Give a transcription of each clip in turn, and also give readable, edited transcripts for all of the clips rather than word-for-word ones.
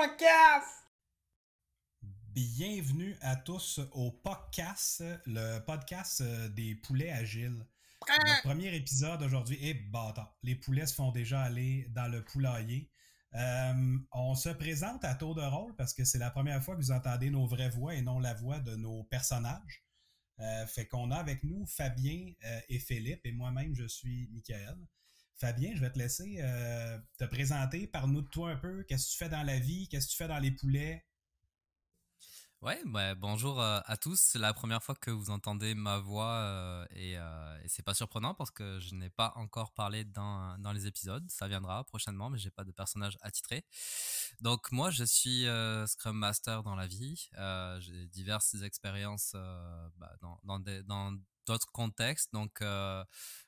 podcast! Bienvenue à tous au podcast, le podcast des poulets agiles. Notre premier épisode aujourd'hui est bâtard. Les poulets se font déjà aller dans le poulailler. On se présente à tour de rôle parce que c'est la première fois que vous entendez nos vraies voix et non la voix de nos personnages. Fait qu'on a avec nous Fabien et Philippe et moi-même je suis Michael. Fabien, je vais te laisser te présenter. Parle-nous de toi un peu. Qu'est-ce que tu fais dans la vie? Qu'est-ce que tu fais dans les poulets? Ouais, bonjour à tous. C'est la première fois que vous entendez ma voix et c'est pas surprenant parce que je n'ai pas encore parlé dans les épisodes. Ça viendra prochainement, mais j'ai pas de personnage attitré. Donc moi, je suis Scrum Master dans la vie. J'ai diverses expériences dans d'autres contextes. Donc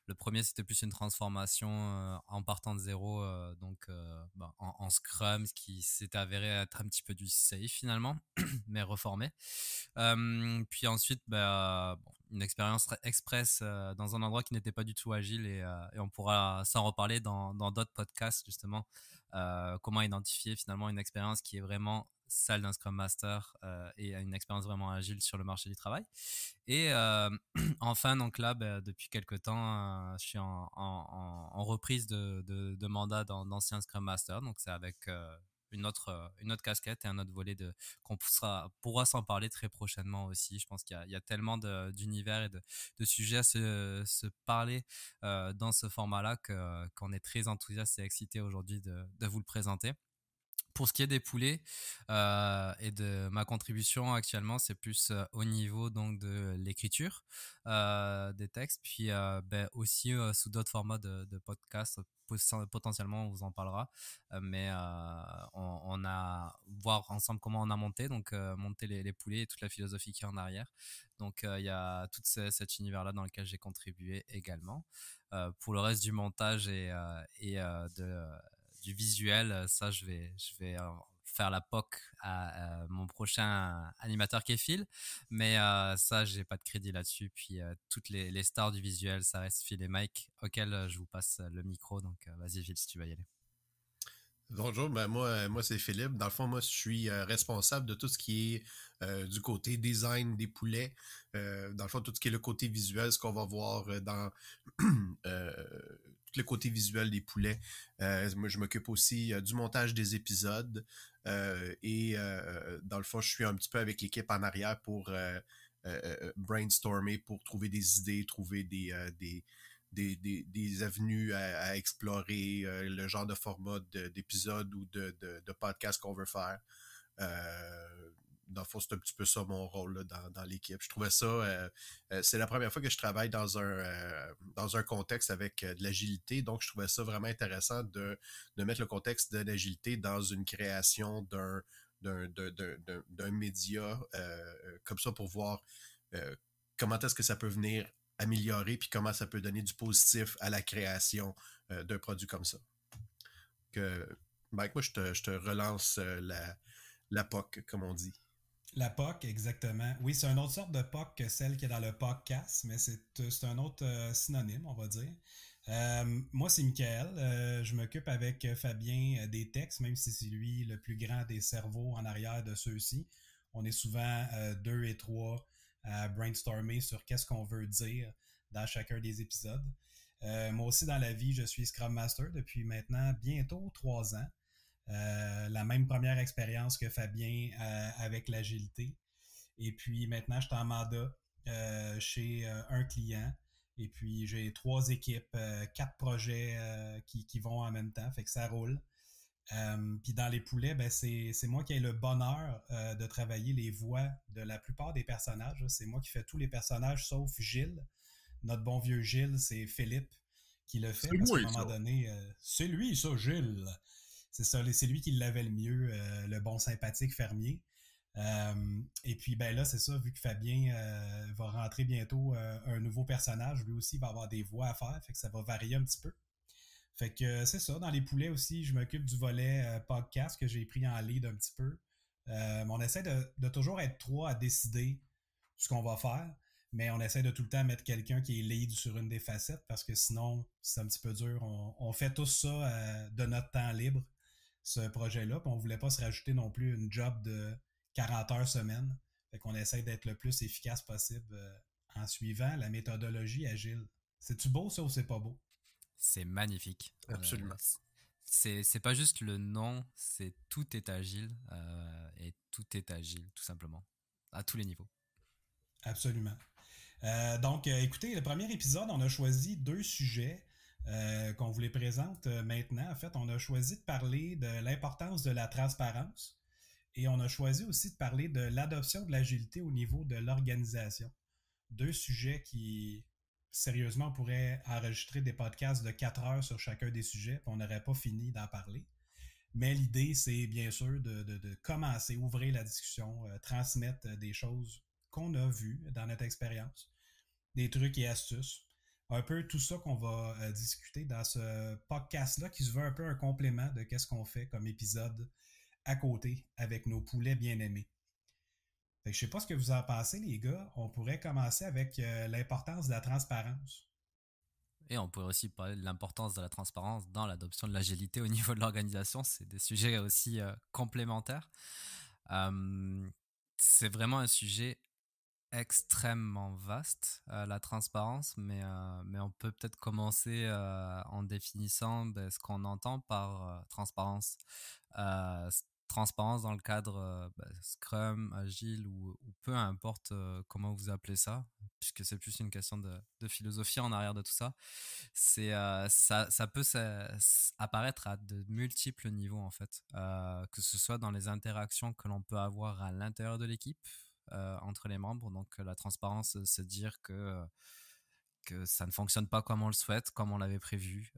le premier, c'était plus une transformation en partant de zéro, en Scrum, ce qui s'est avéré être un petit peu du safe finalement, mais reformé. Puis ensuite, une expérience express dans un endroit qui n'était pas du tout agile et on pourra s'en reparler dans d'autres podcasts justement. Comment identifier finalement une expérience qui est vraiment celle d'un Scrum Master et une expérience vraiment agile sur le marché du travail. Et enfin, donc là, depuis quelques temps, je suis en reprise de mandat d'ancien Scrum Master. Donc c'est avec une autre casquette et un autre volet qu'on pourra s'en parler très prochainement aussi. Je pense qu'il y a tellement d'univers et de sujets à se parler dans ce format-là qu'on est très enthousiaste et excité aujourd'hui de vous le présenter. Pour ce qui est des poulets et de ma contribution actuellement, c'est plus au niveau donc de l'écriture des textes, puis aussi sous d'autres formats de podcasts. Potentiellement, on vous en parlera, mais on a voir ensemble comment on a monté, donc monter les poulets et toute la philosophie qui est en arrière. Donc il y a tout cet univers-là dans lequel j'ai contribué également. Pour le reste du montage et du visuel, ça je vais faire la POC à mon prochain animateur qui est Phil, mais ça j'ai pas de crédit là-dessus. Puis toutes les stars du visuel, ça reste Phil et Mike, auquel je vous passe le micro. Donc vas-y Phil, si tu vas y aller. Bonjour, moi c'est Philippe. Dans le fond, moi je suis responsable de tout ce qui est du côté design des poulets. Dans le fond, tout ce qui est le côté visuel, ce qu'on va voir dans tout le côté visuel des poulets. Moi je m'occupe aussi du montage des épisodes et dans le fond, je suis un petit peu avec l'équipe en arrière pour brainstormer, pour trouver des idées, trouver des avenues à explorer, le genre de format d'épisode ou de podcast qu'on veut faire. Dans le fond, c'est un petit peu ça mon rôle là, dans l'équipe. Je trouvais ça, c'est la première fois que je travaille dans un contexte avec de l'agilité, donc je trouvais ça vraiment intéressant de mettre le contexte de l'agilité dans une création d'un média comme ça pour voir comment est-ce que ça peut venir améliorer puis comment ça peut donner du positif à la création d'un produit comme ça. Mike, moi, je te relance la POC, comme on dit. La POC, exactement. Oui, c'est une autre sorte de POC que celle qui est dans le podcast, mais c'est un autre synonyme, on va dire. Moi, c'est Michael. Je m'occupe avec Fabien des textes, même si c'est lui le plus grand des cerveaux en arrière de ceux-ci. On est souvent deux et trois à brainstormer sur qu'est-ce qu'on veut dire dans chacun des épisodes. Moi aussi, dans la vie, je suis Scrum Master depuis maintenant bientôt 3 ans. La même première expérience que Fabien avec l'agilité. Et puis maintenant, je suis en mandat chez un client. Et puis j'ai 3 équipes, 4 projets qui vont en même temps. Fait que ça roule. Puis dans les poulets, c'est moi qui ai le bonheur de travailler les voix de la plupart des personnages. C'est moi qui fais tous les personnages sauf Gilles. Notre bon vieux Gilles, c'est Philippe qui le fait. C'est parce qu'à moi, un moment ça. donné, c'est lui, ça, Gilles. C'est ça, c'est lui qui l'avait le mieux, le bon sympathique fermier. Et puis là, c'est ça, vu que Fabien va rentrer bientôt un nouveau personnage, lui aussi va avoir des voix à faire, fait que ça va varier un petit peu. Fait que c'est ça, dans les poulets aussi, je m'occupe du volet podcast que j'ai pris en lead un petit peu. On essaie de toujours être 3 à décider ce qu'on va faire, mais on essaie de tout le temps mettre quelqu'un qui est lead sur une des facettes parce que sinon, c'est un petit peu dur. On fait tout ça de notre temps libre. ce projet-là, puis on voulait pas se rajouter non plus une job de 40 heures semaine. Fait qu'on essaie d'être le plus efficace possible en suivant la méthodologie agile. C'est-tu beau, ça, ou c'est pas beau? C'est magnifique. Absolument. C'est pas juste le nom, c'est tout est agile et tout est agile, tout simplement, à tous les niveaux. Absolument. Donc, écoutez, le premier épisode, on a choisi 2 sujets qu'on vous les présente maintenant. En fait, on a choisi de parler de l'importance de la transparence et on a choisi aussi de parler de l'adoption de l'agilité au niveau de l'organisation. 2 sujets qui, sérieusement, on pourrait enregistrer des podcasts de 4 heures sur chacun des sujets, puis on n'aurait pas fini d'en parler. Mais l'idée, c'est bien sûr de commencer, ouvrir la discussion, transmettre des choses qu'on a vues dans notre expérience, des trucs et astuces. Un peu tout ça qu'on va discuter dans ce podcast-là qui se veut un peu un complément de qu'est-ce qu'on fait comme épisode à côté avec nos poulets bien-aimés. Fait que je sais pas ce que vous en pensez, les gars. On pourrait commencer avec l'importance de la transparence. Et on pourrait aussi parler de l'importance de la transparence dans l'adoption de l'agilité au niveau de l'organisation. C'est des sujets aussi complémentaires. C'est vraiment un sujet extrêmement vaste, la transparence, mais on peut peut-être commencer en définissant ce qu'on entend par transparence. Transparence dans le cadre Scrum, Agile ou peu importe comment vous appelez ça, puisque c'est plus une question de philosophie en arrière de tout ça. Ça peut apparaître à de multiples niveaux en fait, que ce soit dans les interactions que l'on peut avoir à l'intérieur de l'équipe, entre les membres. Donc la transparence, c'est dire que ça ne fonctionne pas comme on le souhaite, comme on l'avait prévu,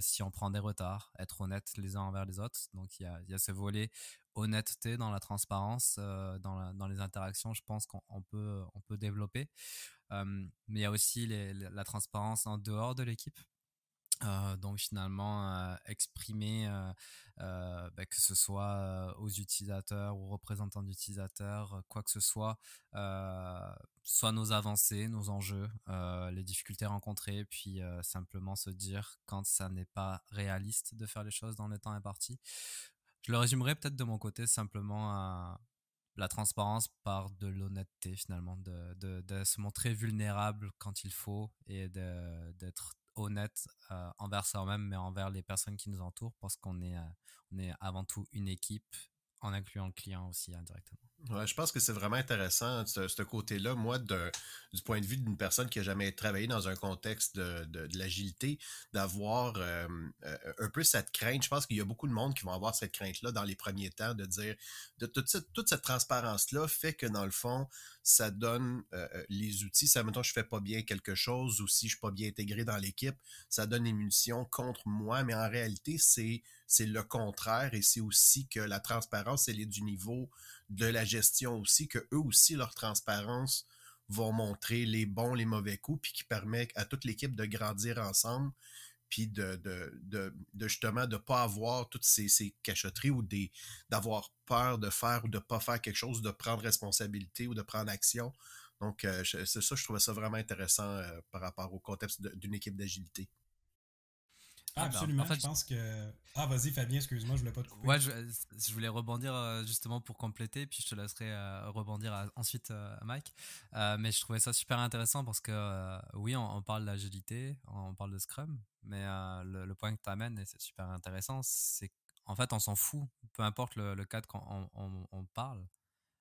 si on prend des retards, être honnête les uns envers les autres. Donc il y a ce volet honnêteté dans la transparence, dans les interactions, je pense qu'on peut développer. Mais il y a aussi la transparence en dehors de l'équipe. Donc finalement exprimer que ce soit aux utilisateurs, aux représentants d'utilisateurs, quoi que ce soit nos avancées, nos enjeux, les difficultés rencontrées, puis simplement se dire quand ça n'est pas réaliste de faire les choses dans le temps imparti. Je le résumerai peut-être de mon côté simplement à la transparence par de l'honnêteté finalement, de se montrer vulnérable quand il faut et d'être honnête envers soi-même mais envers les personnes qui nous entourent parce qu'on est avant tout une équipe en incluant le client aussi indirectement. Ouais, je pense que c'est vraiment intéressant, ce côté-là. Moi, du point de vue d'une personne qui n'a jamais travaillé dans un contexte de l'agilité, d'avoir un peu cette crainte. Je pense qu'il y a beaucoup de monde qui vont avoir cette crainte-là dans les premiers temps, de dire, toute cette transparence-là fait que dans le fond, ça donne les outils. Ça, mettons, je fais pas bien quelque chose ou si je suis pas bien intégré dans l'équipe, ça donne les munitions contre moi. Mais en réalité, c'est le contraire et c'est aussi que la transparence, elle est du niveau de la gestion aussi, que eux aussi, leur transparence vont montrer les bons, les mauvais coups, puis qui permet à toute l'équipe de grandir ensemble, puis de justement de pas avoir toutes ces cachotteries ou d'avoir peur de faire ou de pas faire quelque chose, de prendre responsabilité ou de prendre action. Donc, c'est ça, je trouvais ça vraiment intéressant par rapport au contexte d'une équipe d'agilité. Ah, absolument, en fait, je pense que... Ah, vas-y Fabien, excuse-moi, je voulais pas te couper. Ouais, je voulais rebondir justement pour compléter, puis je te laisserai rebondir ensuite Mike. Mais je trouvais ça super intéressant parce que oui, on parle d'agilité, on parle de Scrum, mais le point que tu amènes, et c'est super intéressant, c'est qu'en fait, on s'en fout, peu importe le cadre qu'on parle.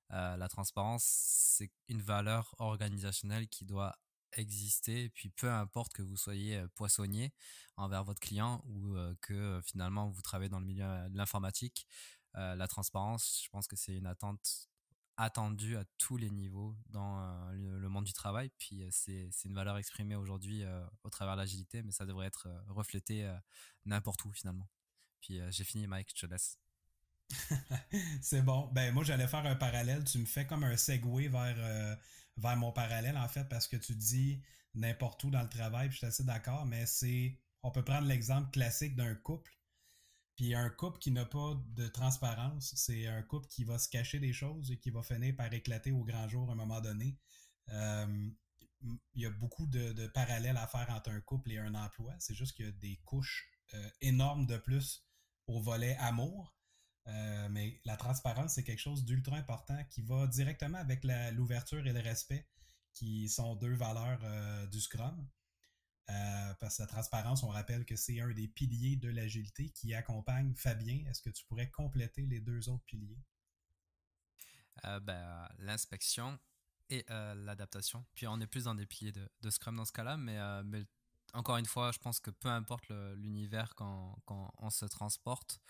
La transparence, c'est une valeur organisationnelle qui doit exister, et puis peu importe que vous soyez poissonnier envers votre client ou que finalement vous travaillez dans le milieu de l'informatique, la transparence, je pense que c'est une attente attendue à tous les niveaux dans le monde du travail, puis c'est une valeur exprimée aujourd'hui au travers de l'agilité, mais ça devrait être reflété n'importe où finalement. Puis j'ai fini Mike, je te laisse. C'est bon. Ben moi j'allais faire un parallèle. Tu me fais comme un segue vers mon parallèle en fait parce que tu dis n'importe où dans le travail. Puis je suis assez d'accord, mais on peut prendre l'exemple classique d'un couple. Puis un couple qui n'a pas de transparence, c'est un couple qui va se cacher des choses et qui va finir par éclater au grand jour à un moment donné. Il y a beaucoup de parallèles à faire entre un couple et un emploi. C'est juste qu'il y a des couches énormes de plus au volet amour. Mais la transparence, c'est quelque chose d'ultra important qui va directement avec l'ouverture et le respect, qui sont deux valeurs du Scrum. Parce que la transparence, on rappelle que c'est un des piliers de l'agilité qui accompagne Fabien. Est-ce que tu pourrais compléter les deux autres piliers? L'inspection et l'adaptation. Puis on est plus dans des piliers de Scrum dans ce cas-là, mais encore une fois, je pense que peu importe l'univers quand on se transporte,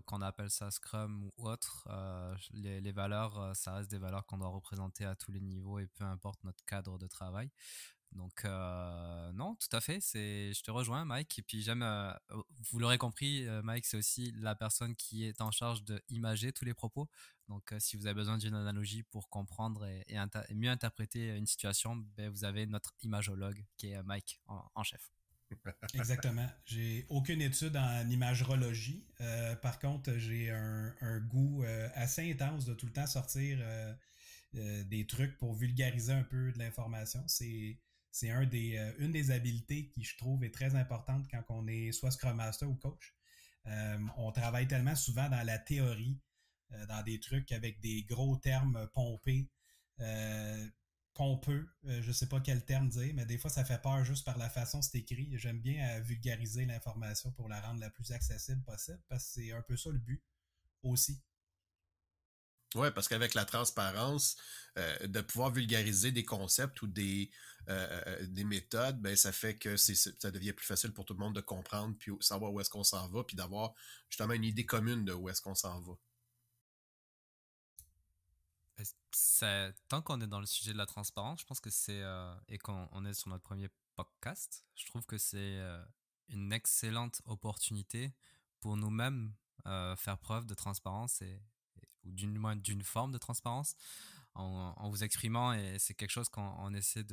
qu'on appelle ça Scrum ou autre, les valeurs, ça reste des valeurs qu'on doit représenter à tous les niveaux et peu importe notre cadre de travail. Donc non, tout à fait, je te rejoins Mike, et puis vous l'aurez compris, Mike c'est aussi la personne qui est en charge de imager tous les propos. Donc si vous avez besoin d'une analogie pour comprendre et mieux interpréter une situation, ben, vous avez notre imagologue qui est Mike en chef. Exactement. J'ai aucune étude en imagerologie. Par contre, j'ai un goût assez intense de tout le temps sortir des trucs pour vulgariser un peu de l'information. C'est une des habiletés qui, je trouve, est très importante quand on est soit Scrum Master ou coach. On travaille tellement souvent dans la théorie, dans des trucs avec des gros termes pompés, pompeux, je sais pas quel terme dire, mais des fois ça fait peur juste par la façon c'est écrit. J'aime bien vulgariser l'information pour la rendre la plus accessible possible, parce que c'est un peu ça le but aussi. Ouais, parce qu'avec la transparence, de pouvoir vulgariser des concepts ou des méthodes, ben ça fait que ça devient plus facile pour tout le monde de comprendre, puis savoir où est-ce qu'on s'en va, puis d'avoir justement une idée commune de où est-ce qu'on s'en va. Tant qu'on est dans le sujet de la transparence, je pense que et qu'on est sur notre premier podcast, je trouve que c'est une excellente opportunité pour nous-mêmes faire preuve de transparence ou d'une forme de transparence en vous exprimant, et c'est quelque chose qu'on essaie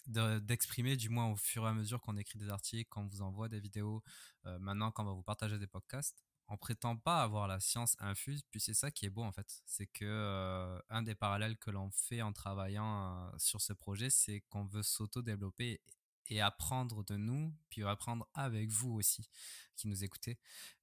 d'exprimer du moins au fur et à mesure qu'on écrit des articles, qu'on vous envoie des vidéos, maintenant qu'on va vous partager des podcasts. On prétend pas avoir la science infuse, puis c'est ça qui est beau en fait. C'est que un des parallèles que l'on fait en travaillant sur ce projet, c'est qu'on veut s'auto-développer et apprendre de nous, puis apprendre avec vous aussi, qui nous écoutez.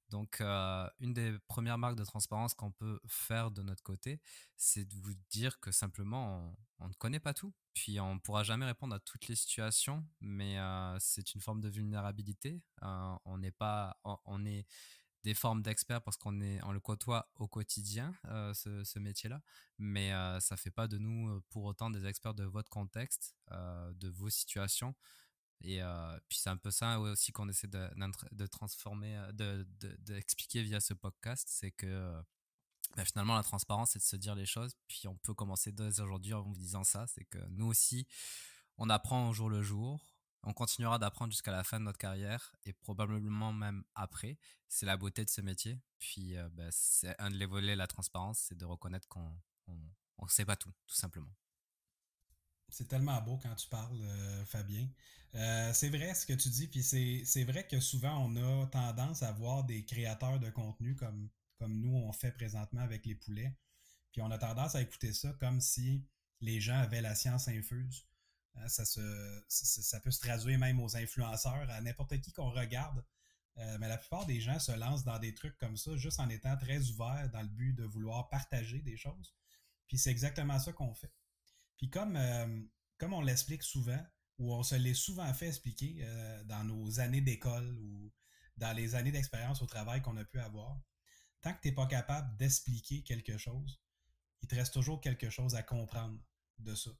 Donc, une des premières marques de transparence qu'on peut faire de notre côté, c'est de vous dire que simplement, on ne connaît pas tout. Puis, on ne pourra jamais répondre à toutes les situations, mais c'est une forme de vulnérabilité. On n'est pas, on est des formes d'experts parce on le côtoie au quotidien, ce métier-là, mais ça fait pas de nous pour autant des experts de votre contexte, de vos situations. Et puis c'est un peu ça aussi qu'on essaie de transformer, d'expliquer via ce podcast, c'est que finalement la transparence, c'est de se dire les choses. Puis on peut commencer dès aujourd'hui en vous disant ça, c'est que nous aussi, on apprend au jour le jour. On continuera d'apprendre jusqu'à la fin de notre carrière et probablement même après. C'est la beauté de ce métier. Puis c'est un de les volets, la transparence, c'est de reconnaître qu'on sait pas tout simplement. C'est tellement beau quand tu parles, Fabien. C'est vrai ce que tu dis, puis c'est vrai que souvent on a tendance à voir des créateurs de contenu comme nous on fait présentement avec les poulets, puis on a tendance à écouter ça comme si les gens avaient la science infuse. Ça peut se traduire même aux influenceurs, à n'importe qui qu'on regarde. Mais la plupart des gens se lancent dans des trucs comme ça juste en étant très ouverts dans le but de vouloir partager des choses. Puis c'est exactement ça qu'on fait. Puis comme on l'explique souvent, ou on se l'est souvent fait expliquer dans nos années d'école ou dans les années d'expérience au travail qu'on a pu avoir, tant que tu n'es pas capable d'expliquer quelque chose, il te reste toujours quelque chose à comprendre de ça.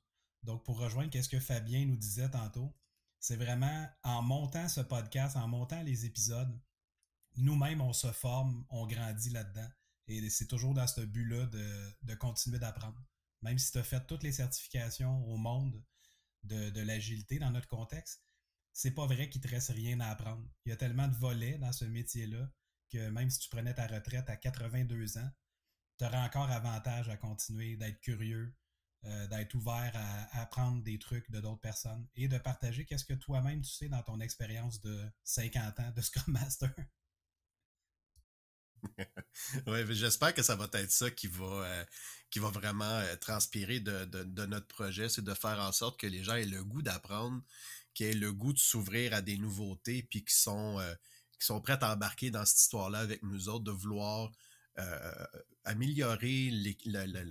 Donc, pour rejoindre ce que Fabien nous disait tantôt, c'est vraiment en montant ce podcast, en montant les épisodes, nous-mêmes, on se forme, on grandit là-dedans. Et c'est toujours dans ce but-là de continuer d'apprendre. Même si tu as fait toutes les certifications au monde de l'agilité dans notre contexte, c'est pas vrai qu'il te reste rien à apprendre. Il y a tellement de volets dans ce métier-là que même si tu prenais ta retraite à 82 ans, tu aurais encore avantage à continuer d'être curieux, d'être ouvert à apprendre des trucs de d'autres personnes et de partager qu'est-ce que toi-même tu sais dans ton expérience de 50 ans de Scrum Master. Ouais, j'espère que ça va être ça qui va vraiment transpirer de notre projet, c'est de faire en sorte que les gens aient le goût d'apprendre, qu'ils aient le goût de s'ouvrir à des nouveautés, puis qui sont prêtes à embarquer dans cette histoire-là avec nous autres, de vouloir améliorer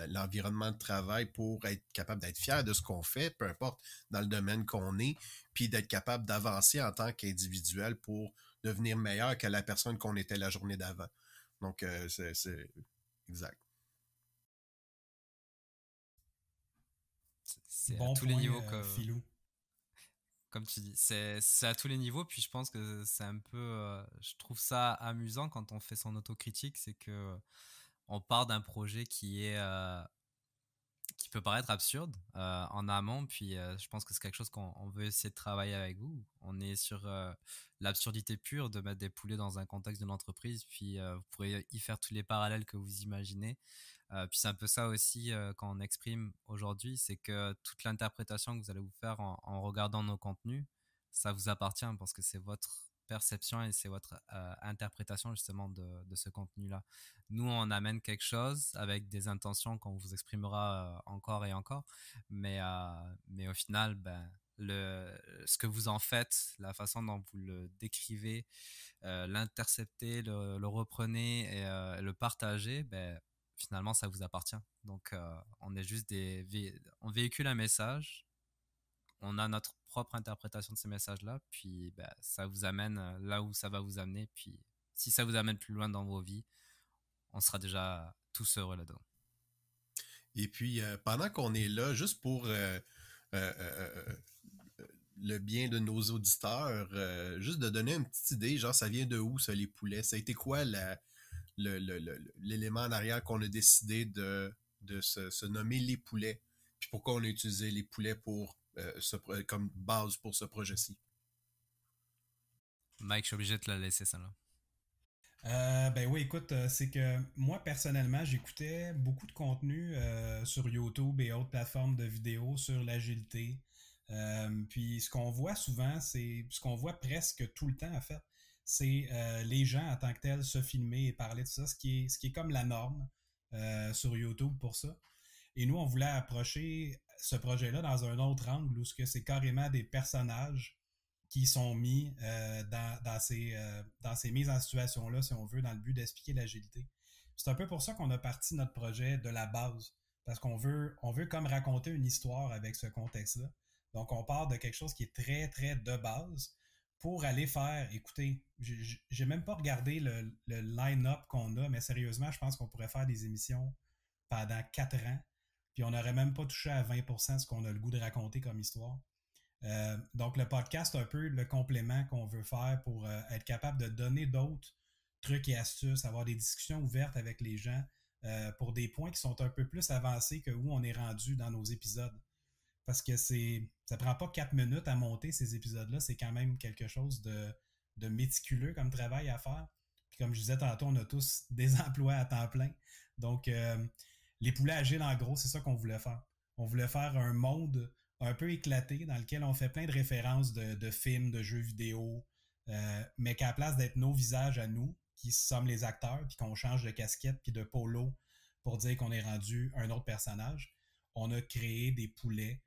l'environnement de travail pour être capable d'être fier de ce qu'on fait, peu importe dans le domaine qu'on est, puis d'être capable d'avancer en tant qu'individuel pour devenir meilleur que la personne qu'on était la journée d'avant. Donc, c'est exact. C'est bon à tous les point, niveaux Philou. comme tu dis, c'est à tous les niveaux. Puis je pense que c'est un peu, je trouve ça amusant quand on fait son autocritique, c'est que on part d'un projet qui peut paraître absurde en amont, puis je pense que c'est quelque chose qu'on veut essayer de travailler avec vous. On est sur l'absurdité pure de mettre des poulets dans un contexte d'une entreprise, puis vous pourrez y faire tous les parallèles que vous imaginez. Puis c'est un peu ça aussi quand on exprime aujourd'hui, c'est que toute l'interprétation que vous allez vous faire en regardant nos contenus, ça vous appartient parce que c'est votre perception et c'est votre interprétation justement de ce contenu-là. Nous, on amène quelque chose avec des intentions qu'on vous exprimera encore et encore, mais au final, ben, ce que vous en faites, la façon dont vous le décrivez, l'interceptez, le reprenez et le partagez, ben, finalement, ça vous appartient. Donc, on est juste on véhicule un message, on a notre propre interprétation de ces messages-là, puis ben, ça vous amène là où ça va vous amener, puis si ça vous amène plus loin dans vos vies, on sera déjà tous heureux là-dedans. Et puis, pendant qu'on est là, juste pour le bien de nos auditeurs, juste de donner une petite idée, genre, ça vient de où, ça, les poulets? Ça a été quoi l'élément en arrière qu'on a décidé de se nommer les poulets? Puis pourquoi on a utilisé les poulets comme base pour ce projet-ci? Mike, je suis obligé de te la laisser, celle-là. Ben oui, écoute, c'est que moi, personnellement, j'écoutais beaucoup de contenu sur YouTube et autres plateformes de vidéos sur l'agilité. Puis ce qu'on voit souvent, c'est ce qu'on voit presque tout le temps, en fait, c'est les gens en tant que tels se filmer et parler de ça, ce qui est comme la norme sur YouTube pour ça. Et nous, on voulait approcher ce projet-là dans un autre angle où c'est carrément des personnages qui sont mis dans ces mises en situation-là, si on veut, dans le but d'expliquer l'agilité. C'est un peu pour ça qu'on a parti notre projet de la base, parce on veut comme raconter une histoire avec ce contexte-là. Donc, on part de quelque chose qui est très, très de base pour aller faire, écoutez, j'ai même pas regardé le line-up qu'on a, mais sérieusement, je pense qu'on pourrait faire des émissions pendant 4 ans, puis on n'aurait même pas touché à 20% de ce qu'on a le goût de raconter comme histoire. Donc, le podcast, c'est un peu le complément qu'on veut faire pour être capable de donner d'autres trucs et astuces, avoir des discussions ouvertes avec les gens pour des points qui sont un peu plus avancés que où on est rendu dans nos épisodes. Parce que ça prend pas 4 minutes à monter ces épisodes-là, c'est quand même quelque chose de méticuleux comme travail à faire. Puis comme je disais tantôt, on a tous des emplois à temps plein. Donc, les poulets agiles, en gros, c'est ça qu'on voulait faire. On voulait faire un monde un peu éclaté dans lequel on fait plein de références de films, de jeux vidéo, mais qu'à la place d'être nos visages à nous, qui sommes les acteurs, puis qu'on change de casquette puis de polo pour dire qu'on est rendu un autre personnage, on a créé des poulets.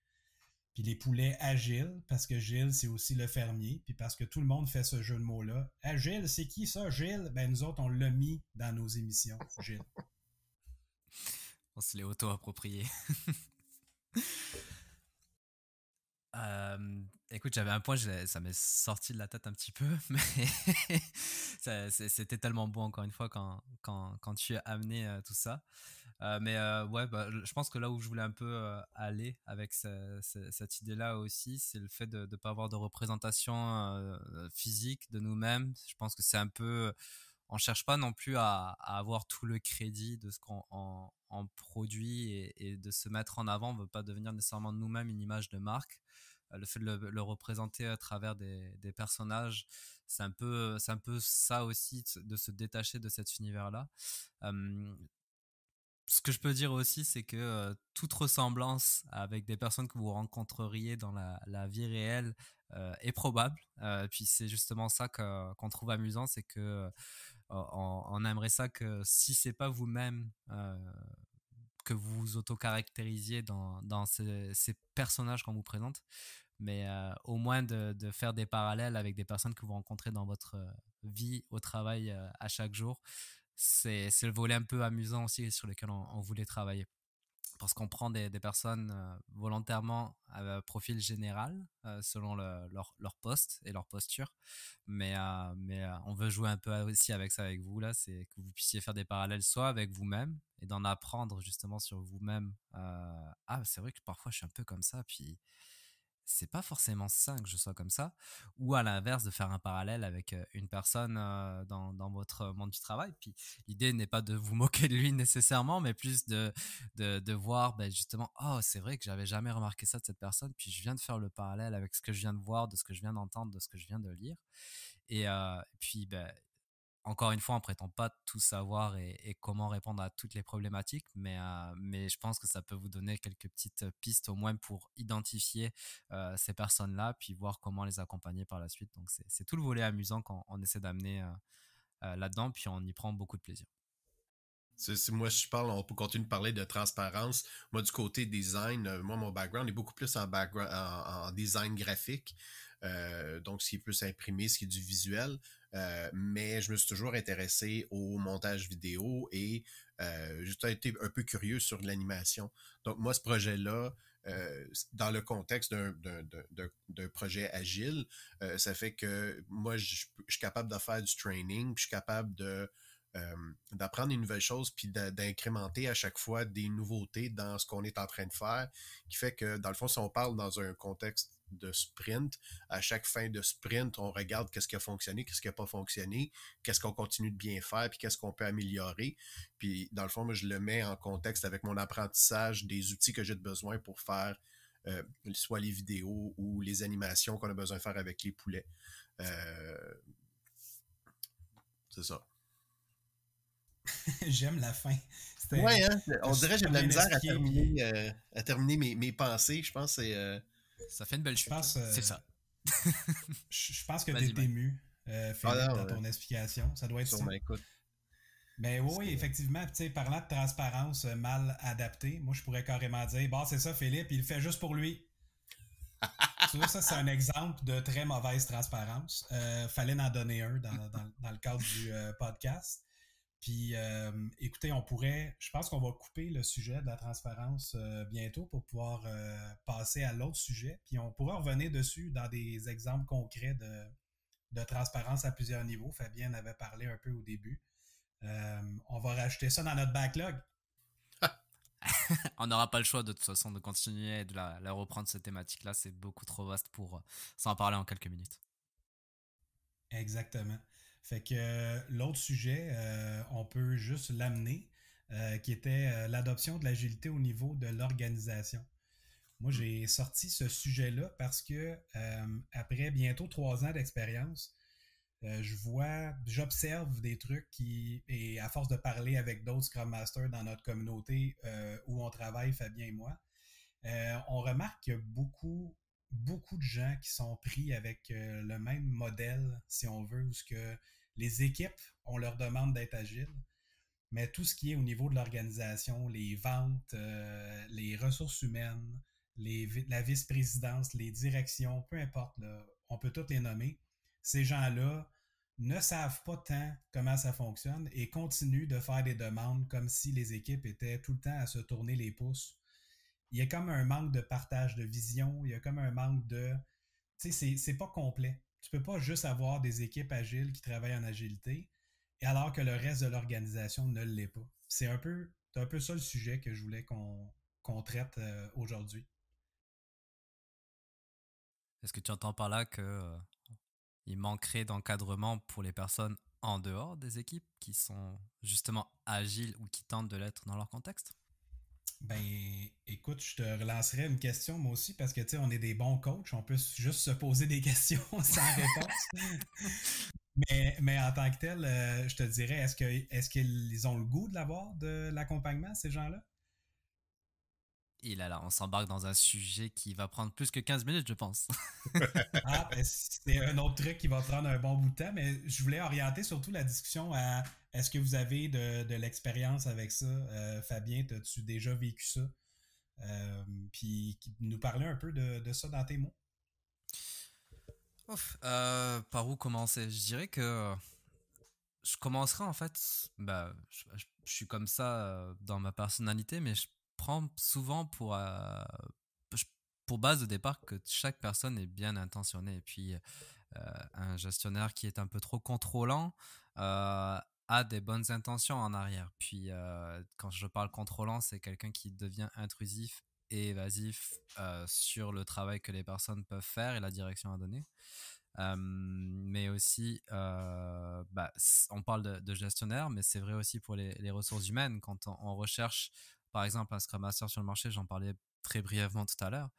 Puis les poulets agiles, parce que Gilles, c'est aussi le fermier, puis parce que tout le monde fait ce jeu de mots-là. Agile, c'est qui ça, Gilles? Ben nous autres, on l'a mis dans nos émissions, Gilles. On se l'est auto-approprié. Écoute, j'avais un point, ça m'est sorti de la tête un petit peu, mais c'était tellement beau encore une fois quand tu as amené tout ça. Ouais, bah, je pense que là où je voulais un peu aller avec cette idée-là aussi, c'est le fait de ne pas avoir de représentation physique de nous-mêmes. Je pense que c'est un peu... On cherche pas non plus à avoir tout le crédit de ce qu'on en produit et de se mettre en avant. On veut pas devenir nécessairement nous-mêmes une image de marque. Le fait de le représenter à travers des personnages, c'est un peu ça aussi, de se détacher de cet univers-là. Ce que je peux dire aussi, c'est que toute ressemblance avec des personnes que vous rencontreriez dans la vie réelle est probable. Puis c'est justement ça qu'on trouve amusant, c'est que on aimerait ça que si c'est pas vous-même que vous vous auto-caractérisiez dans ces personnages qu'on vous présente, mais au moins de faire des parallèles avec des personnes que vous rencontrez dans votre vie au travail à chaque jour. C'est le volet un peu amusant aussi sur lequel on voulait travailler. Parce qu'on prend des personnes volontairement à profil général selon leur poste et leur posture. Mais on veut jouer un peu aussi avec ça avec vous, là. C'est que vous puissiez faire des parallèles soit avec vous-même et d'en apprendre justement sur vous-même. Ah, c'est vrai que parfois je suis un peu comme ça, puis c'est pas forcément sain que je sois comme ça, ou à l'inverse de faire un parallèle avec une personne dans votre monde du travail. Puis l'idée n'est pas de vous moquer de lui nécessairement, mais plus de voir ben, justement, oh c'est vrai que j'avais jamais remarqué ça de cette personne, puis je viens de faire le parallèle avec ce que je viens de voir, de ce que je viens d'entendre, de ce que je viens de lire. Et puis ben, encore une fois, on prétend pas tout savoir et comment répondre à toutes les problématiques, mais je pense que ça peut vous donner quelques petites pistes au moins pour identifier ces personnes-là, puis voir comment les accompagner par la suite. Donc c'est tout le volet amusant qu'on essaie d'amener là-dedans, puis on y prend beaucoup de plaisir. Moi, je parle, on peut continuer de parler de transparence. Moi, du côté design, moi, mon background est beaucoup plus en design graphique. Donc, ce qui est plus imprimé, ce qui est du visuel. Mais je me suis toujours intéressé au montage vidéo et j'ai été un peu curieux sur l'animation. Donc, moi, ce projet-là, dans le contexte d'un projet agile, ça fait que moi, je suis capable de faire du training, puis je suis capable d'apprendre une nouvelle chose puis d'incrémenter à chaque fois des nouveautés dans ce qu'on est en train de faire, qui fait que, dans le fond, si on parle dans un contexte de sprint, à chaque fin de sprint, on regarde qu'est-ce qui a fonctionné, qu'est-ce qui n'a pas fonctionné, qu'est-ce qu'on continue de bien faire, puis qu'est-ce qu'on peut améliorer. Puis, dans le fond, moi, je le mets en contexte avec mon apprentissage des outils que j'ai besoin pour faire soit les vidéos ou les animations qu'on a besoin de faire avec les poulets. C'est ça. J'aime la fin. Ouais, hein? On dirait que j'ai de la misère à terminer mes pensées. Je pense que c'est. Ça fait une belle chute. C'est ça. Je pense que tu es ému, Philippe, dans ton explication. Ça doit être ça. Écoute. Mais oui, effectivement, parlant de transparence mal adaptée, moi je pourrais carrément dire, bon, c'est ça, Philippe, il le fait juste pour lui. Tu vois, ça, c'est un exemple de très mauvaise transparence. Fallait en donner un dans le cadre du podcast. Puis, écoutez, je pense qu'on va couper le sujet de la transparence bientôt pour pouvoir passer à l'autre sujet. Puis, on pourra revenir dessus dans des exemples concrets de transparence à plusieurs niveaux. Fabien avait parlé un peu au début. On va rajouter ça dans notre backlog. On n'aura pas le choix de toute façon de continuer et de la reprendre cette thématique-là. C'est beaucoup trop vaste pour s'en parler en quelques minutes. Exactement. Fait que l'autre sujet, on peut juste l'amener, qui était l'adoption de l'agilité au niveau de l'organisation. Moi, j'ai sorti ce sujet-là parce que après bientôt 3 ans d'expérience, j'observe des trucs et à force de parler avec d'autres Scrum Masters dans notre communauté où on travaille, Fabien et moi, on remarque qu'il y a beaucoup de gens qui sont pris avec le même modèle, si on veut, où ce que les équipes, on leur demande d'être agiles, mais tout ce qui est au niveau de l'organisation, les ventes, les ressources humaines, la vice-présidence, les directions, peu importe, là, on peut toutes les nommer, ces gens-là ne savent pas tant comment ça fonctionne et continuent de faire des demandes comme si les équipes étaient tout le temps à se tourner les pouces. Il y a comme un manque de partage de vision, il y a comme un manque de... Tu sais, c'est pas complet. Tu peux pas juste avoir des équipes agiles qui travaillent en agilité, et alors que le reste de l'organisation ne l'est pas. C'est un peu ça le sujet que je voulais qu'on traite aujourd'hui. Est-ce que tu entends par là que il manquerait d'encadrement pour les personnes en dehors des équipes qui sont justement agiles ou qui tentent de l'être dans leur contexte? Ben, écoute, je te relancerai une question moi aussi parce que, tu sais, on est des bons coachs, on peut juste se poser des questions sans réponse. mais en tant que tel, je te dirais, est-ce qu'ils ont le goût de l'avoir, de l'accompagnement, ces gens-là? Et là, on s'embarque dans un sujet qui va prendre plus que 15 minutes, je pense. Ah, ben, c'est un autre truc qui va prendre un bon bout de temps, mais je voulais orienter surtout la discussion à est-ce que vous avez de l'expérience avec ça? Fabien, as-tu déjà vécu ça? Puis nous parler un peu de ça dans tes mots. Par où commencer? Je dirais que je commencerai en fait, je suis comme ça dans ma personnalité, mais je prends souvent je- pour base de départ que chaque personne est bien intentionnée. Et puis, un gestionnaire qui est un peu trop contrôlant a des bonnes intentions en arrière. Puis, quand je parle contrôlant, c'est quelqu'un qui devient intrusif et évasif sur le travail que les personnes peuvent faire et la direction à donner. Mais aussi, on parle de gestionnaire, mais c'est vrai aussi pour les ressources humaines. Quand on recherche, par exemple, un Scrum Master sur le marché, j'en parlais très brièvement tout à l'heure,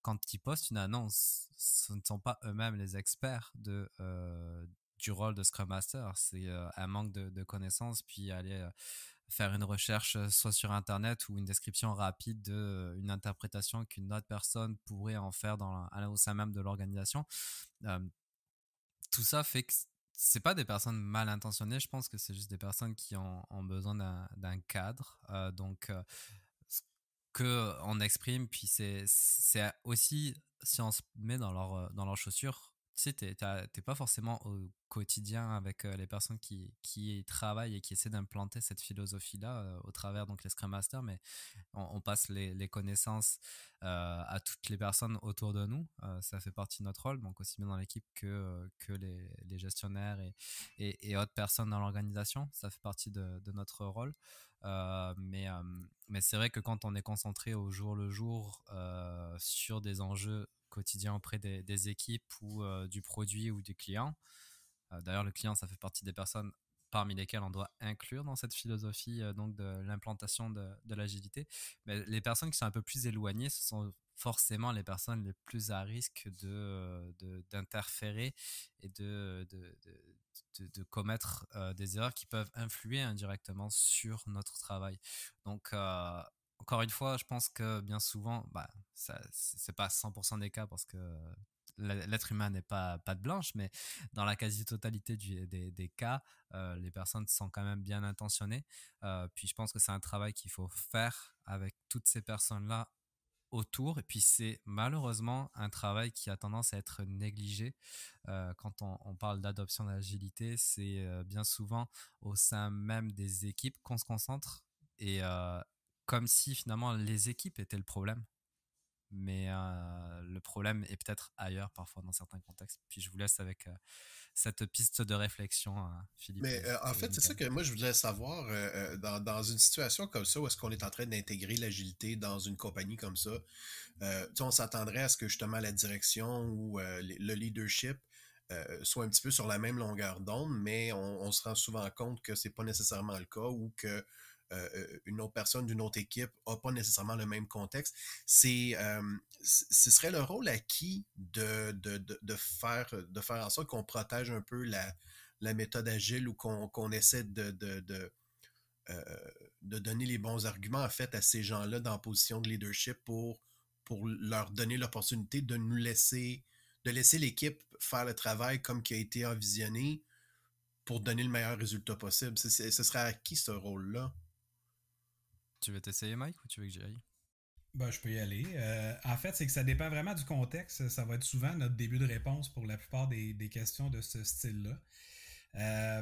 quand ils postent une annonce, ce ne sont pas eux-mêmes les experts du rôle de Scrum Master. C'est un manque de connaissances, puis aller faire une recherche soit sur Internet ou une description rapide d'une interprétation qu'une autre personne pourrait en faire au sein même de l'organisation. Euh, Tout ça fait que c'est pas des personnes mal intentionnées, je pense que c'est juste des personnes qui ont besoin d'un cadre. Ce que on exprime, puis c'est aussi, si on se met dans leurs chaussures, tu sais, t'es pas forcément au quotidien avec les personnes qui travaillent et qui essaient d'implanter cette philosophie-là au travers donc les Scrum Masters, mais on passe les connaissances à toutes les personnes autour de nous. Ça fait partie de notre rôle, donc aussi bien dans l'équipe que les gestionnaires et autres personnes dans l'organisation. Ça fait partie de notre rôle. Mais c'est vrai que quand on est concentré au jour le jour sur des enjeux quotidiens auprès des équipes ou du produit ou du client, d'ailleurs le client ça fait partie des personnes parmi lesquelles on doit inclure dans cette philosophie donc de l'implantation de l'agilité. Mais les personnes qui sont un peu plus éloignées, ce sont forcément les personnes les plus à risque d'interférer et de commettre des erreurs qui peuvent influer indirectement sur notre travail. Donc, encore une fois, je pense que bien souvent, c'est pas 100% des cas parce que l'être humain n'est pas de blanche, mais dans la quasi-totalité des cas, les personnes sont quand même bien intentionnées. Puis je pense que c'est un travail qu'il faut faire avec toutes ces personnes-là autour. Et puis c'est malheureusement un travail qui a tendance à être négligé. Quand on parle d'adoption d'agilité, c'est bien souvent au sein même des équipes qu'on se concentre. Et comme si finalement les équipes étaient le problème. Mais le problème est peut-être ailleurs parfois dans certains contextes. Puis je vous laisse avec cette piste de réflexion, Philippe Mais en et fait, c'est ça Michael. que moi je voudrais savoir dans une situation comme ça où est-ce qu'on est en train d'intégrer l'agilité dans une compagnie comme ça. Tu sais, on s'attendrait à ce que justement la direction ou le leadership soit un petit peu sur la même longueur d'onde, mais on se rend souvent compte que c'est pas nécessairement le cas ou que une autre personne d'une autre équipe n'a pas nécessairement le même contexte. Ce serait le rôle à qui de faire en sorte qu'on protège un peu la méthode agile ou qu'on essaie euh, de donner les bons arguments en fait à ces gens-là dans la position de leadership pour leur donner l'opportunité de de laisser l'équipe faire le travail comme qui a été envisionné pour donner le meilleur résultat possible. Ce serait à qui ce rôle-là? Tu veux t'essayer, Mike, ou tu veux que j'y aille? Ben, je peux y aller. En fait, c'est que ça dépend vraiment du contexte. Ça va être souvent notre début de réponse pour la plupart des questions de ce style-là.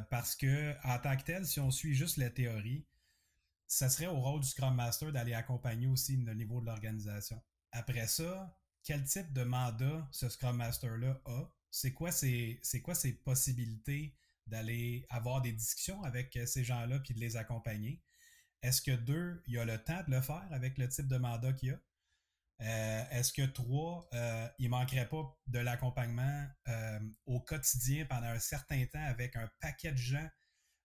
Parce que, en tant que tel, si on suit juste la théorie, ça serait au rôle du Scrum Master d'aller accompagner aussi le niveau de l'organisation. Après ça, quel type de mandat ce Scrum Master-là a? C'est quoi ses possibilités d'aller avoir des discussions avec ces gens-là puis de les accompagner? Est-ce que deux, il a le temps de le faire avec le type de mandat qu'il a? Est-ce que trois, il manquerait pas de l'accompagnement au quotidien pendant un certain temps avec un paquet de gens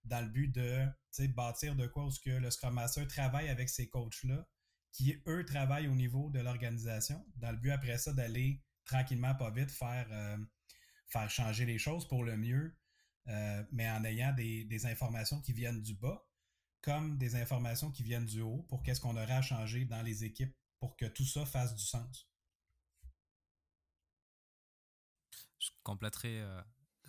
dans le but de bâtir de quoi où ce que le Scrum Master travaille avec ces coachs-là, qui eux travaillent au niveau de l'organisation, dans le but après ça d'aller tranquillement, pas vite, faire changer les choses pour le mieux, mais en ayant des informations qui viennent du bas, comme des informations qui viennent du haut pour qu'est-ce qu'on aurait à changer dans les équipes pour que tout ça fasse du sens. Je compléterai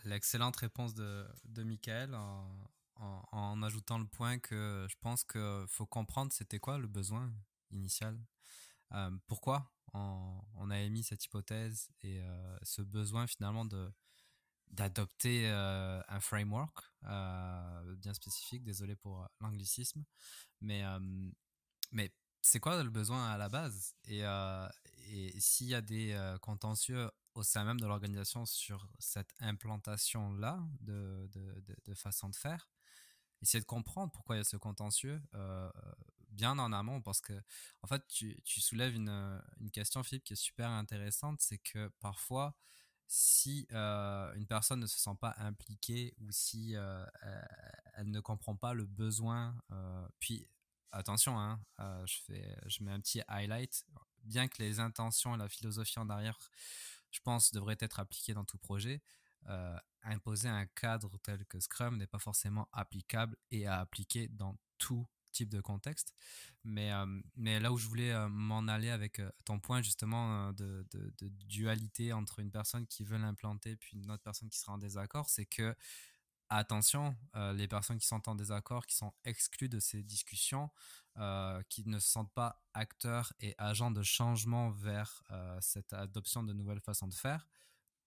l'excellente réponse de Michael en ajoutant le point que je pense qu'il faut comprendre c'était quoi le besoin initial. Pourquoi on a émis cette hypothèse et ce besoin finalement d'adopter un framework bien spécifique. Désolé pour l'anglicisme, mais mais c'est quoi le besoin à la base? Et s'il y a des contentieux au sein même de l'organisation sur cette implantation-là de façon de faire, essayer de comprendre pourquoi il y a ce contentieux bien en amont, parce que en fait tu soulèves une question, Philippe, qui est super intéressante. C'est que parfois, si une personne ne se sent pas impliquée, ou si elle ne comprend pas le besoin, puis attention, hein, je mets un petit highlight, bien que les intentions et la philosophie en arrière, je pense, devraient être appliquées dans tout projet. Imposer un cadre tel que Scrum n'est pas forcément applicable et à appliquer dans tout type de contexte. Mais là où je voulais m'en aller avec ton point justement de dualité entre une personne qui veut l'implanter puis une autre personne qui sera en désaccord, c'est que attention, les personnes qui sont en désaccord, qui sont exclues de ces discussions, qui ne se sentent pas acteurs et agents de changement vers cette adoption de nouvelles façons de faire,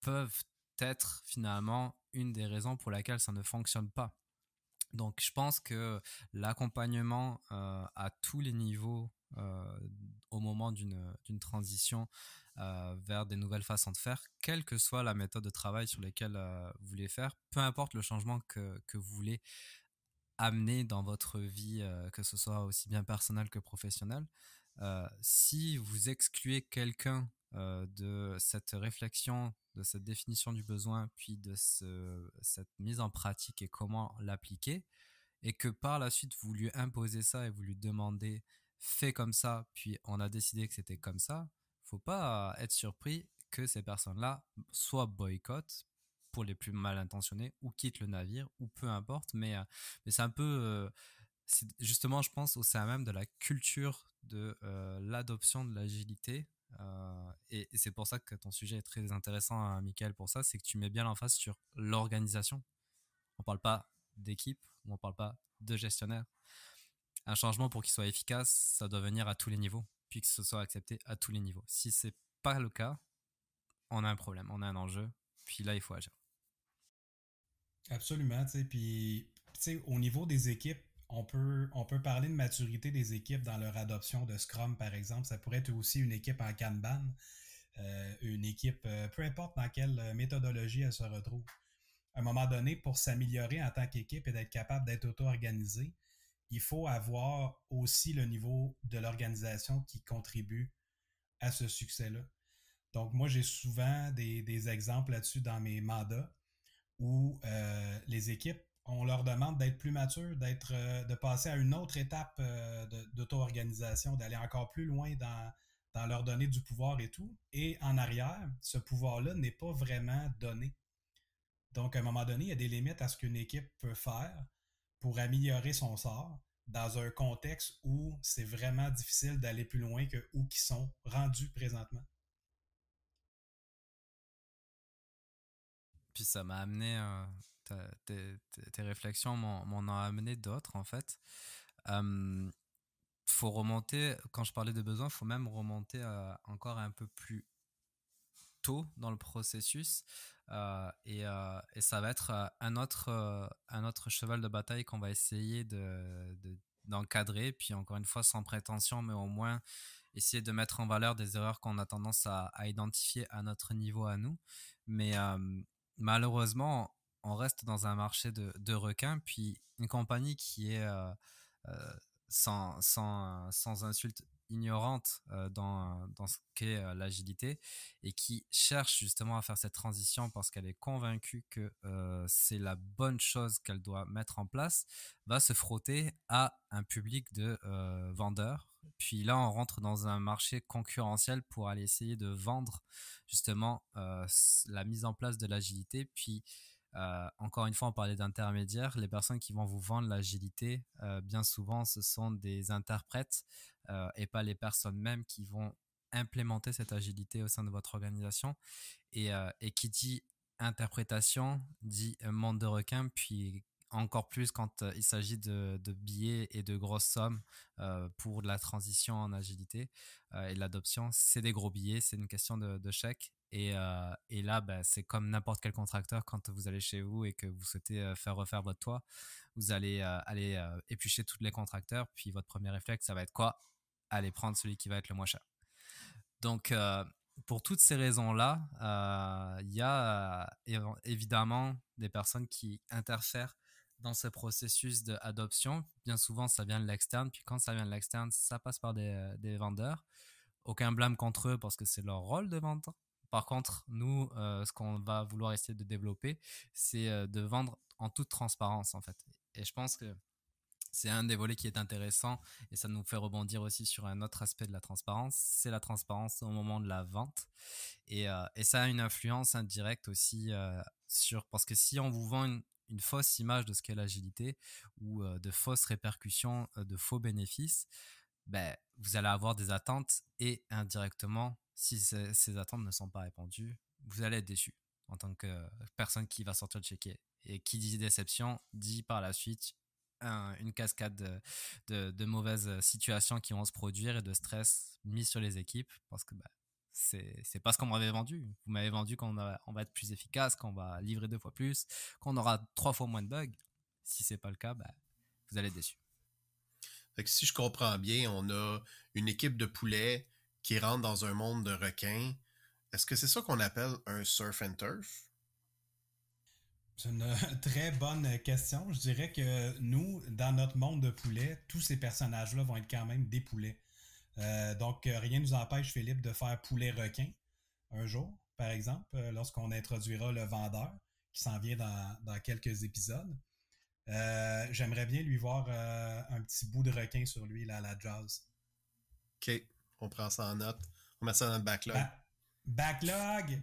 peuvent être finalement une des raisons pour laquelle ça ne fonctionne pas. Donc je pense que l'accompagnement à tous les niveaux au moment d'une transition vers des nouvelles façons de faire, quelle que soit la méthode de travail sur laquelle vous voulez faire, peu importe le changement que vous voulez amener dans votre vie, que ce soit aussi bien personnel que professionnel, si vous excluez quelqu'un de cette réflexion, de cette définition du besoin, puis de cette mise en pratique et comment l'appliquer, et que par la suite vous lui imposez ça et vous lui demandez fais comme ça, puis on a décidé que c'était comme ça, faut pas être surpris que ces personnes-là soit boycottent pour les plus mal intentionnés, ou quittent le navire, ou peu importe, mais c'est un peu c'est justement, je pense, au sein même de la culture de l'adoption de l'agilité. Et c'est pour ça que ton sujet est très intéressant, hein, Michael, pour ça, c'est que tu mets bien l'emphase sur l'organisation. On parle pas d'équipe, ou on parle pas de gestionnaire. Un changement, pour qu'il soit efficace, ça doit venir à tous les niveaux, puis que ce soit accepté à tous les niveaux. Si c'est pas le cas, on a un problème, on a un enjeu, puis là, il faut agir. Absolument, tu sais, puis tu sais, au niveau des équipes, on peut parler de maturité des équipes dans leur adoption de Scrum, par exemple. Ça pourrait être aussi une équipe en Kanban, une équipe, peu importe dans quelle méthodologie elle se retrouve. À un moment donné, pour s'améliorer en tant qu'équipe et d'être capable d'être auto-organisé, il faut avoir aussi le niveau de l'organisation qui contribue à ce succès-là. Donc, moi, j'ai souvent des exemples là-dessus dans mes mandats où les équipes, on leur demande d'être plus matures, de passer à une autre étape d'auto-organisation, d'aller encore plus loin dans leur donner du pouvoir et tout. Et en arrière, ce pouvoir-là n'est pas vraiment donné. Donc, à un moment donné, il y a des limites à ce qu'une équipe peut faire pour améliorer son sort dans un contexte où c'est vraiment difficile d'aller plus loin que où qu'ils sont rendus présentement. Puis ça m'a amené, tes réflexions m'en ont amené d'autres, en fait. Euh, Faut remonter, quand je parlais de besoins, faut même remonter encore un peu plus tôt dans le processus, et ça va être un autre cheval de bataille qu'on va essayer d'encadrer, puis encore une fois sans prétention, mais au moins essayer de mettre en valeur des erreurs qu'on a tendance à identifier à notre niveau à nous. Mais malheureusement, on reste dans un marché de requins, puis une compagnie qui est euh, sans insulte ignorante dans ce qu'est l'agilité, et qui cherche justement à faire cette transition parce qu'elle est convaincue que c'est la bonne chose qu'elle doit mettre en place, va se frotter à un public de vendeurs. Puis là, on rentre dans un marché concurrentiel pour aller essayer de vendre justement la mise en place de l'agilité. Puis encore une fois, on parlait d'intermédiaires. Les personnes qui vont vous vendre l'agilité, bien souvent, ce sont des interprètes et pas les personnes mêmes qui vont implémenter cette agilité au sein de votre organisation. Et qui dit interprétation dit monde de requin, puis encore plus quand il s'agit de billets et de grosses sommes pour la transition en agilité et l'adoption. C'est des gros billets, c'est une question de chèque. Et là, ben, c'est comme n'importe quel contracteur quand vous allez chez vous et que vous souhaitez faire refaire votre toit. Vous allez aller éplucher tous les contracteurs, puis votre premier réflexe, ça va être quoi? Aller prendre celui qui va être le moins cher. Donc, pour toutes ces raisons-là, il y a évidemment des personnes qui interfèrent dans ce processus d'adoption. Bien souvent, ça vient de l'externe, puis quand ça vient de l'externe, ça passe par des vendeurs. Aucun blâme contre eux parce que c'est leur rôle de vendre. Par contre, nous, ce qu'on va vouloir essayer de développer, c'est de vendre en toute transparence, en fait. Et je pense que c'est un des volets qui est intéressant et ça nous fait rebondir aussi sur un autre aspect de la transparence, c'est la transparence au moment de la vente. Et ça a une influence indirecte aussi parce que si on vous vend une fausse image de ce qu'est l'agilité ou de fausses répercussions, de faux bénéfices, ben, vous allez avoir des attentes et indirectement, si ces attentes ne sont pas répondues, vous allez être déçu en tant que personne qui va sortir de chéquier. Et qui dit déception dit par la suite une cascade de mauvaises situations qui vont se produire et de stress mis sur les équipes parce que c'est pas ce qu'on m'avait vendu. Vous m'avez vendu qu'on va être plus efficace, qu'on va livrer 2 fois plus, qu'on aura 3 fois moins de bugs. Si c'est pas le cas, vous allez être déçu. Fait que si je comprends bien, on a une équipe de poulets qui rentre dans un monde de requins. Est-ce que c'est ça qu'on appelle un surf and turf? C'est une très bonne question. Je dirais que nous, dans notre monde de poulets, tous ces personnages-là vont être quand même des poulets. Donc, rien ne nous empêche, Philippe, de faire poulet-requin un jour, par exemple, lorsqu'on introduira le vendeur, qui s'en vient dans quelques épisodes. J'aimerais bien lui voir un petit bout de requin sur lui, là, à la Jaws. OK, on prend ça en note. On met ça dans le backlog. Backlog!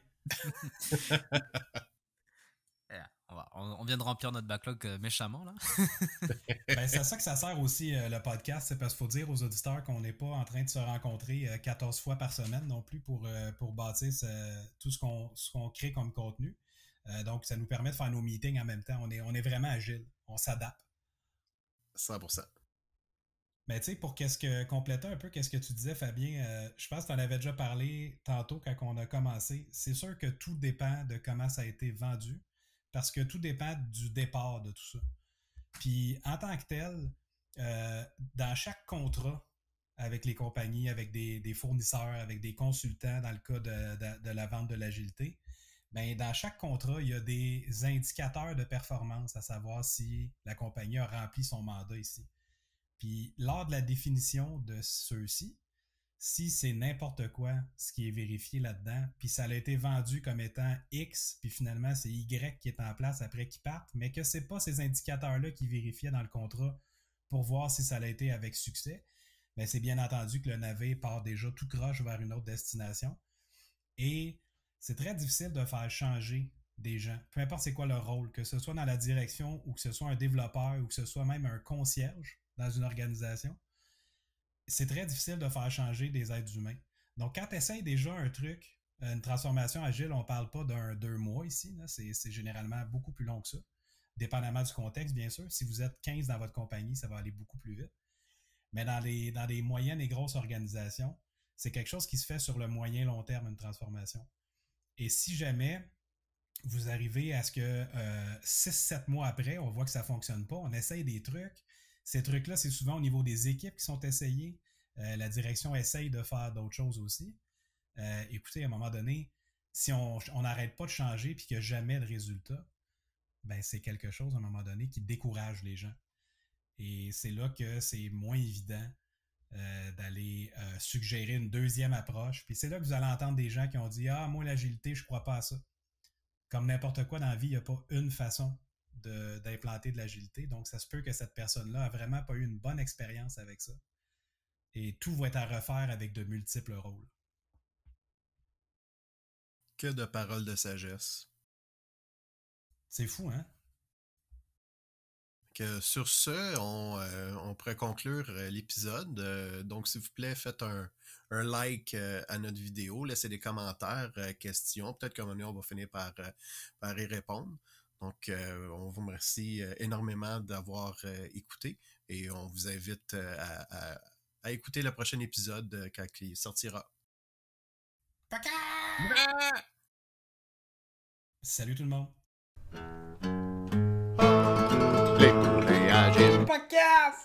On vient de remplir notre backlog méchamment, là. C'est à ça que ça sert aussi, le podcast. C'est parce qu'il faut dire aux auditeurs qu'on n'est pas en train de se rencontrer 14 fois par semaine non plus pour bâtir tout ce qu'on crée comme contenu. Donc, ça nous permet de faire nos meetings en même temps. On est vraiment agile. On s'adapte. 100%. Mais tu sais, pour compléter un peu qu'est-ce que tu disais, Fabien, je pense que tu en avais déjà parlé tantôt quand on a commencé. C'est sûr que tout dépend de comment ça a été vendu, parce que tout dépend du départ de tout ça. Puis en tant que tel, dans chaque contrat avec les compagnies, avec des fournisseurs, avec des consultants dans le cas de la vente de l'agilité, dans chaque contrat, il y a des indicateurs de performance, à savoir si la compagnie a rempli son mandat ici. Puis lors de la définition de ceux-ci, si c'est n'importe quoi ce qui est vérifié là-dedans, puis ça a été vendu comme étant X, puis finalement c'est Y qui est en place après qu'ils partent, mais que c'est pas ces indicateurs-là qui vérifiaient dans le contrat pour voir si ça a été avec succès, mais c'est bien entendu que le navire part déjà tout croche vers une autre destination. Et c'est très difficile de faire changer des gens, peu importe c'est quoi leur rôle, que ce soit dans la direction ou que ce soit un développeur ou que ce soit même un concierge dans une organisation. C'est très difficile de faire changer des êtres humains. Donc, quand tu essaies déjà un truc, une transformation agile, on ne parle pas d'1-2 mois ici. Là. C'est généralement beaucoup plus long que ça. Dépendamment du contexte, bien sûr. Si vous êtes 15 dans votre compagnie, ça va aller beaucoup plus vite. Mais dans les moyennes et grosses organisations, c'est quelque chose qui se fait sur le moyen long terme, une transformation. Et si jamais vous arrivez à ce que 6-7 mois après, on voit que ça ne fonctionne pas, on essaye des trucs. Ces trucs-là, c'est souvent au niveau des équipes qui sont essayées. La direction essaye de faire d'autres choses aussi. Écoutez, à un moment donné, si on n'arrête pas de changer et qu'il n'y a jamais de résultat, c'est quelque chose à un moment donné qui décourage les gens. Et c'est là que c'est moins évident d'aller suggérer une deuxième approche. Puis c'est là que vous allez entendre des gens qui ont dit « Ah, moi, l'agilité, je ne crois pas à ça. » Comme n'importe quoi dans la vie, il n'y a pas une façon d'implanter de l'agilité. Donc, ça se peut que cette personne-là a vraiment pas eu une bonne expérience avec ça. Et tout va être à refaire avec de multiples rôles. Que de paroles de sagesse. C'est fou, hein? Que sur ce, on pourrait conclure l'épisode. Donc, s'il vous plaît, faites un like à notre vidéo. Laissez des commentaires, questions. Peut-être qu'à un moment donné, on va finir par y répondre. Donc, on vous remercie énormément d'avoir écouté et on vous invite à écouter le prochain épisode quand il sortira. Salut tout le monde. Les poulets agiles. Podcast!